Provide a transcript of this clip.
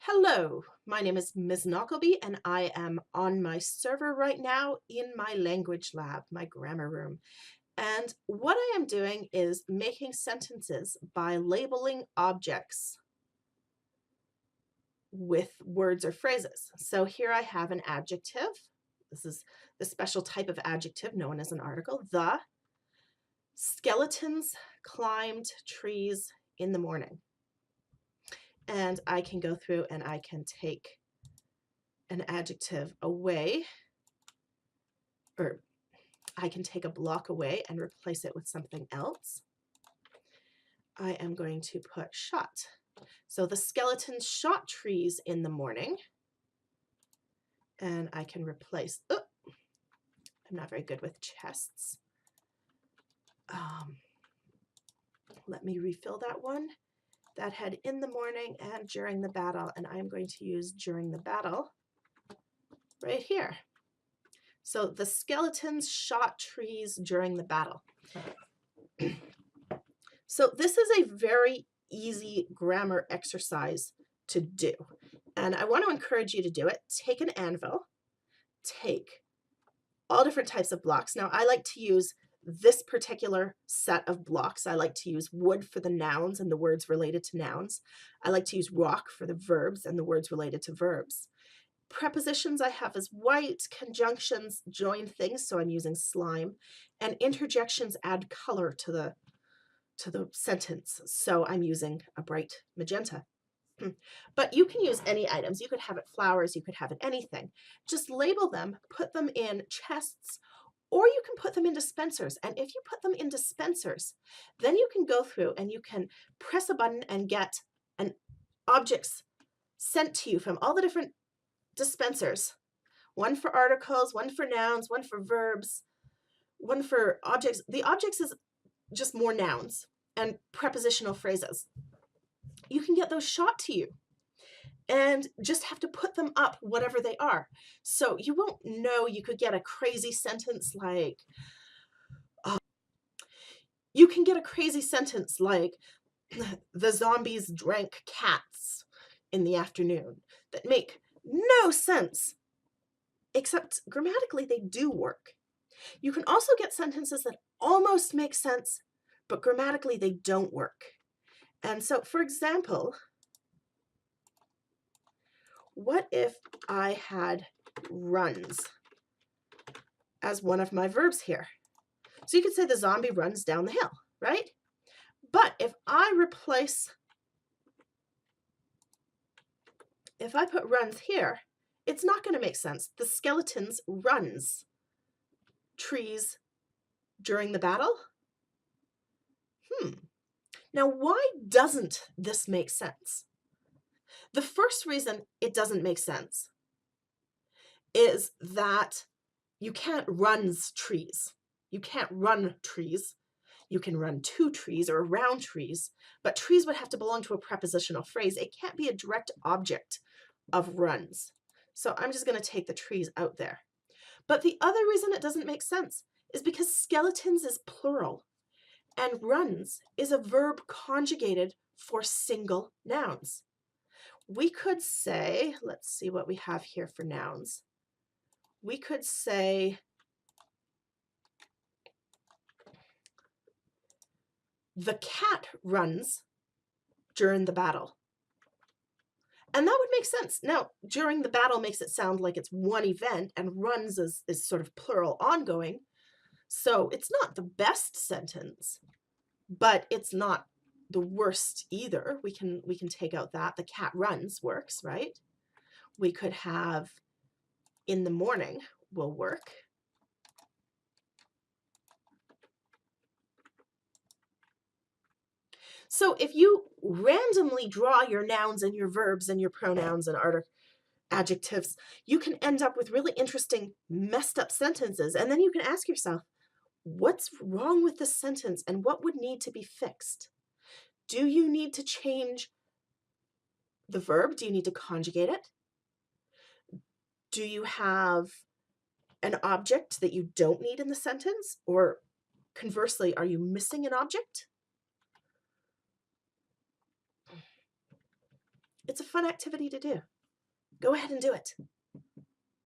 Hello, my name is Ms. Knockleby and I am on my server right now in my language lab, my grammar room. And what I am doing is making sentences by labeling objects with words or phrases. So here I have an adjective. This is the special type of adjective known as an article. The skeletons climbed trees in the morning. And I can go through and I can take an adjective away, or I can take a block away and replace it with something else. I am going to put shot. So the skeletons shot trees in the morning. And I can replace, I'm not very good with chests. Let me refill that one. That had in the morning and during the battle, and I'm going to use during the battle right here. So the skeletons shot trees during the battle. So this is a very easy grammar exercise to do. And I want to encourage you to do it. Take an anvil, take all different types of blocks. Now I like to use this particular set of blocks. I like to use wood for the nouns and the words related to nouns. I like to use rock for the verbs and the words related to verbs. Prepositions I have as white, conjunctions join things, so I'm using slime, and interjections add color to the sentence, so I'm using a bright magenta. But you can use any items. You could have it flowers, you could have it anything. Just label them, put them in chests, or you can put them in dispensers. And if you put them in dispensers, then you can go through and you can press a button and get objects sent to you from all the different dispensers. One for articles, one for nouns, one for verbs, one for objects. The objects is just more nouns and prepositional phrases. You can get those shot to you and just have to put them up whatever they are. So you won't know. You could get a crazy sentence like, you can get a crazy sentence like, the zombies drank cats in the afternoon, that make no sense, except grammatically they do work. You can also get sentences that almost make sense, but grammatically they don't work. And so, for example, what if I had runs as one of my verbs here? So you could say the zombie runs down the hill, right? But if I put runs here, it's not going to make sense. The skeletons runs trees during the battle. Now, why doesn't this make sense? The first reason it doesn't make sense is that you can't runs trees. You can't run trees. You can run to trees or around trees, but trees would have to belong to a prepositional phrase. It can't be a direct object of runs. So I'm just going to take the trees out there. But the other reason it doesn't make sense is because skeletons is plural and runs is a verb conjugated for single nouns. We could say, let's see what we have here for nouns. We could say, the cat runs during the battle. And that would make sense. Now, during the battle makes it sound like it's one event, and runs is sort of plural ongoing. So it's not the best sentence, but it's not the worst either. We can take out that. The cat runs works, right? We could have in the morning will work. So if you randomly draw your nouns and your verbs and your pronouns and adjectives, you can end up with really interesting, messed up sentences. And then you can ask yourself, what's wrong with this sentence and what would need to be fixed? Do you need to change the verb? Do you need to conjugate it? Do you have an object that you don't need in the sentence? Or conversely, are you missing an object? It's a fun activity to do. Go ahead and do it.